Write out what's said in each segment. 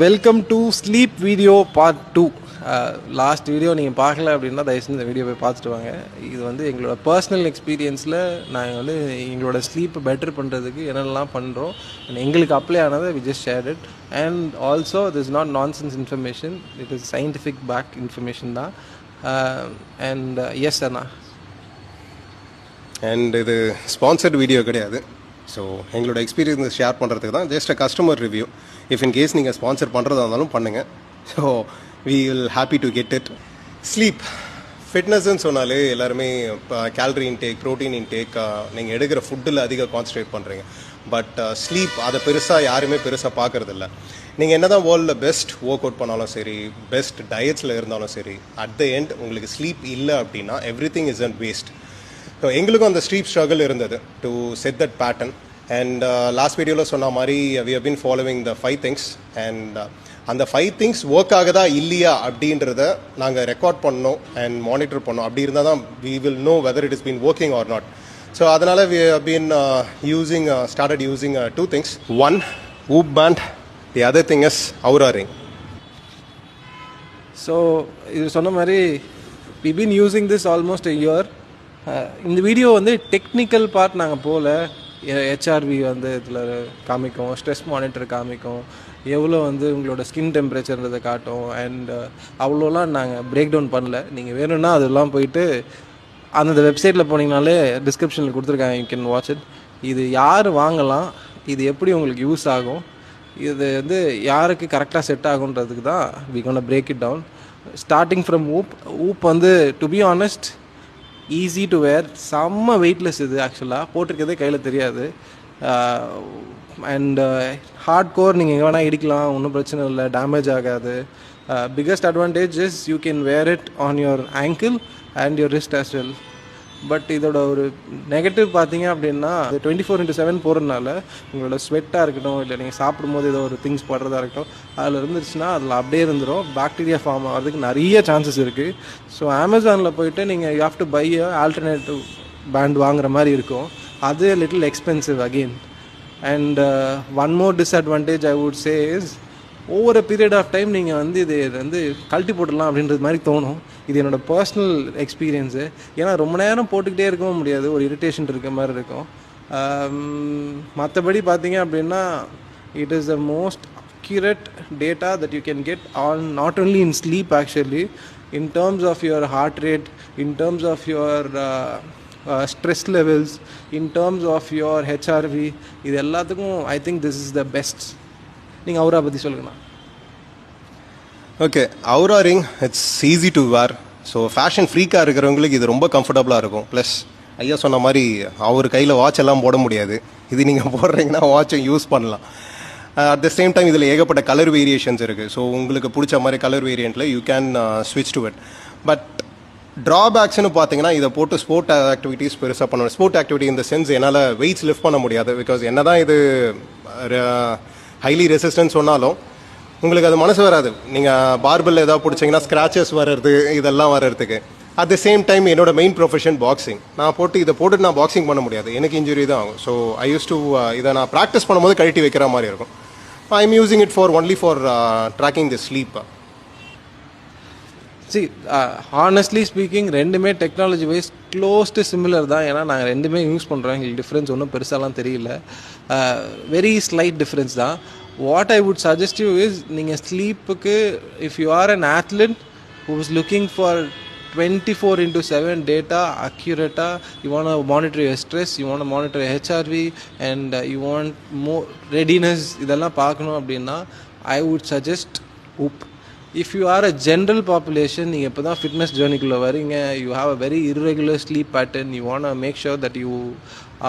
Welcome to sleep video part 2. Last video நீங்கள் பார்க்கல அப்படின்னா தயவுசெய்து இந்த வீடியோ போய் பார்த்துட்டு வாங்க. இது வந்து எங்களோட பர்சனல் எக்ஸ்பீரியன்ஸில் நாங்கள் வந்து எங்களோட ஸ்லீப்பை பெட்டர் பண்ணுறதுக்கு என்னென்னலாம் பண்ணுறோம் எங்களுக்கு அப்ளை ஆனதை we just share it. And also this is not nonsense information, it is scientific back information தான். அண்ட் எஸ் அண்ணா, அண்ட் இது ஸ்பான்சர்ட் வீடியோ கிடையாது. ஸோ எங்களோட எக்ஸ்பீரியன்ஸ் ஷேர் பண்ணுறதுக்கு தான், just a customer review. If in case நீங்கள் sponsor பண்ணுறதா இருந்தாலும் பண்ணுங்கள். So we will happy to get it. Sleep ஃபிட்னஸ்ன்னு சொன்னாலே எல்லாருமே இப்போ கேலரி இன்டேக், ப்ரோட்டீன் இன்டேக், நீங்கள் எடுக்கிற ஃபுட்டில் அதிக கான்சன்ட்ரேட் பண்ணுறீங்க. பட் ஸ்லீப் அதை பெருசாக யாருமே பெருசாக பார்க்குறதில்ல. நீங்கள் என்ன தான் வேர்ல்டில் பெஸ்ட் ஒர்க் அவுட் பண்ணாலும் சரி, பெஸ்ட் டயட்ஸில் இருந்தாலும் சரி, அட் த எண்ட் உங்களுக்கு ஸ்லீப் இல்லை அப்படின்னா everything is and waste. So எங்களுக்கும் அந்த ஸ்லீப் ஸ்ட்ரகிள் இருந்தது to set that pattern. And last வீடியோவில் சொன்ன மாதிரி we have been following the 5 things. And அந்த 5 things ஒர்க் ஆகுதா இல்லையா அப்படின்றத நாங்கள் ரெக்கார்ட் பண்ணோம் அண்ட் மானிட்டர் பண்ணோம். அப்படி இருந்தால் தான் we will know whether it is been working or not. So அதனால் we have been started using 2 things. One, Whoop band. The other thing is Oura ring. So இது சொன்ன மாதிரி we been using this almost a year. இந்த video வந்து technical part நாங்கள் போகல. HRV வந்து இதில் காமிக்கும், ஸ்ட்ரெஸ் மானிட்டர் காமிக்கும், எவ்வளோ வந்து உங்களோட ஸ்கின் டெம்பரேச்சர்ன்றதை காட்டும். அண்ட் அவ்வளோலாம் நாங்கள் பிரேக் டவுன் பண்ணல. நீங்கள் வேணும்னா அதெல்லாம் போயிட்டு அந்த வெப்சைட்டில் போனீங்கனாலே டிஸ்கிரிப்ஷனில் கொடுத்துருக்காங்க, யூ கேன் வாட்ச் இட். இது யார் வாங்கலாம், இது எப்படி உங்களுக்கு யூஸ் ஆகும், இது வந்து யாருக்கு கரெக்டாக செட் ஆகுன்றதுக்கு தான் we gonna break it down. Starting from Whoop வந்து to be honest easy to wear, செம்ம வெயிட்லெஸ். இது ஆக்சுவலாக போட்டிருக்கதே கையில் தெரியாது. அண்ட் ஹார்ட் கோர் நீங்கள் எங்கே வேணால் இடிக்கலாம், ஒன்றும் பிரச்சனை இல்லை, டேமேஜ் ஆகாது. Biggest advantage is you can wear it on your ankle and your wrist as well. But இதோட ஒரு நெகட்டிவ் பார்த்தீங்க அப்படின்னா 24/7 போகிறதுனால உங்களோட ஸ்வெட்டாக இருக்கட்டும், இல்லை நீங்கள் சாப்பிடும்போது ஏதோ ஒரு திங்ஸ் படுறதா இருக்கட்டும், அதில் இருந்துச்சுன்னா அதில் அப்படியே இருந்துடும். பாக்டீரியா ஃபார்ம் ஆகிறதுக்கு நிறைய சான்சஸ் இருக்குது. ஸோ அமேசானில் போயிட்டு நீங்கள் you have to buy a alternative band வாங்குற மாதிரி இருக்கும். அது little expensive again. And one more disadvantage I would say is ஒவ்வொரு பீரியட் ஆஃப் டைம் நீங்கள் வந்து இது வந்து கழட்டி போட்டுடலாம் அப்படின்றது மாதிரி தோணும். இது என்னோடய பர்சனல் எக்ஸ்பீரியன்ஸு. ஏன்னா ரொம்ப நேரம் போட்டுக்கிட்டே இருக்கவும் முடியாது, ஒரு இரிட்டேஷன் இருக்க மாதிரி இருக்கும். மற்றபடி பார்த்தீங்க அப்படின்னா it is the most accurate data that you can get on not only in sleep actually, in terms of your heart rate, in terms of your stress levels, in terms of your HRV. இது எல்லாத்துக்கும் I think this is the best. நீங்கள் Oura பற்றி சொல்லுங்கண்ணா. Okay, Oura ring it's easy to wear. So fashion ஃப்ரீக்காக இருக்கிறவங்களுக்கு இது ரொம்ப கம்ஃபர்டபுளாக இருக்கும். ப்ளஸ் ஐயா சொன்ன மாதிரி அவர் கையில் வாட்ச் எல்லாம் போட முடியாது. இது நீங்கள் போடுறீங்கன்னா வாட்சை யூஸ் பண்ணலாம். அட் த சேம் டைம் இதில் ஏகப்பட்ட கலர் வேரியேஷன்ஸ் இருக்குது. ஸோ உங்களுக்கு பிடிச்ச மாதிரி கலர் வேரியண்ட்டில் யூ கேன் ஸ்விட்ச் டு இட். பட் ட்ராபேக்ஸ்னு பார்த்தீங்கன்னா இதை போட்டு ஸ்போர்ட் ஆக்டிவிட்டீஸ் பெருசாக பண்ணணும். ஸ்போர்ட் ஆக்டிவிட்டி இந்த சென்ஸ் என்னால் வெயிட்ஸ் லிஃப்ட் பண்ண முடியாது. பிகாஸ் என்ன தான் இது ஹைலி ரெசிஸ்டன்ஸ் சொன்னாலும் உங்களுக்கு அது மனசு வராது. நீங்கள் பார்பெல் ஏதாவது பிடிச்சிங்கன்னா ஸ்க்ராச்சஸ் வர்றது, இதெல்லாம் வர்றதுக்கு. அட் த சேம் டைம் என்னோட மெயின் ப்ரொஃபஷன் பாக்ஸிங். நான் இதை போட்டு நான் பாக்ஸிங் பண்ண முடியாது, எனக்கு இன்ஜுரி தான் ஆகும். ஸோ ஐ யூஸ் டு இதை நான் ப்ராக்டிஸ் பண்ணும்போது கழட்டி வைக்கிற மாதிரி இருக்கும். I am using it for only for tracking the sleep. See honestly speaking ரெண்டுமே technology wise close to similar தான். ஏன்னா நாங்கள் ரெண்டுமே யூஸ் பண்ணுறோம். எங்களுக்கு டிஃப்ரென்ஸ் ஒன்றும் பெருசாலாம் தெரியல, வெரி ஸ்லைட் டிஃப்ரென்ஸ் தான். What I would suggest you is, நீங்கள் ஸ்லீப்புக்கு if you are an athlete who is looking for 24/7 data accurate, you want to monitor your stress, you want to monitor your HRV, and you want more readiness, இதெல்லாம் பார்க்கணும் அப்படின்னா I would suggest Whoop. If you are a general population, நீங்கள் இப்போ தான் fitness ஜேர்னிக்குள்ளே வரீங்க, you have a very irregular sleep pattern, you want to make sure that you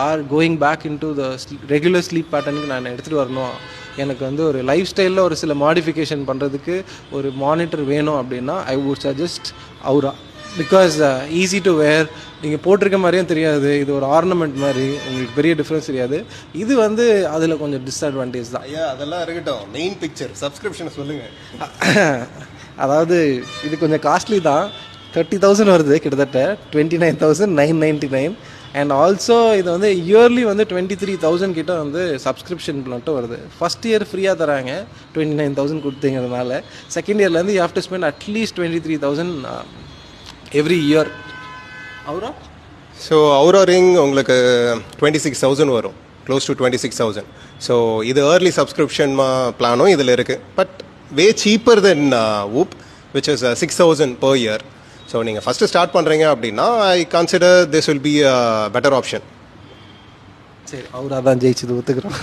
are going back into the regular sleep patternக்கு நான் எடுத்துகிட்டு வரணும், எனக்கு வந்து ஒரு லைஃப் ஸ்டைலில் ஒரு சில மாடிஃபிகேஷன் பண்ணுறதுக்கு ஒரு மானிட்டர் வேணும் அப்படின்னா I would suggest Oura. Because easy to wear, நீங்கள் போட்டிருக்க மாதிரியும் தெரியாது, இது ஒரு ஆர்னமெண்ட் மாதிரி, உங்களுக்கு பெரிய டிஃப்ரென்ஸ் தெரியாது. இது வந்து அதில் கொஞ்சம் டிஸ்அட்வான்டேஜ் தான். ஐயா அதெல்லாம் இருக்கட்டும், மெயின் பிக்சர் சப்ஸ்கிரிப்ஷன் சொல்லுங்கள். அதாவது இது கொஞ்சம் காஸ்ட்லி தான், 30,000 வருது, கிட்டத்தட்ட 29,999. அண்ட் ஆல்சோ இது வந்து இயர்லி வந்து 23,000 கிட்ட வந்து சப்ஸ்கிரிப்ஷன் மட்டும் வருது. ஃபஸ்ட் இயர் ஃப்ரீயாக தராங்க 29,000 கொடுத்தீங்கிறதுனால. செகண்ட் இயர்லேருந்து you have to spend at least 23,000 every year. Oura so Oura ring உங்களுக்கு 26,000 வரும், க்ளோஸ் டு 26,000. ஸோ இது ஏர்லி சப்ஸ்கிரிப்ஷன் பிளானும் இதில் இருக்குது. But way cheaper than Whoop which is 6,000 per year. So நீங்கள் ஃபஸ்ட்டு ஸ்டார்ட் பண்ணுறீங்க அப்படின்னா I consider this will be a better option. சரி, அவராக தான் ஜெயிச்சது ஒத்துக்கிறோம்.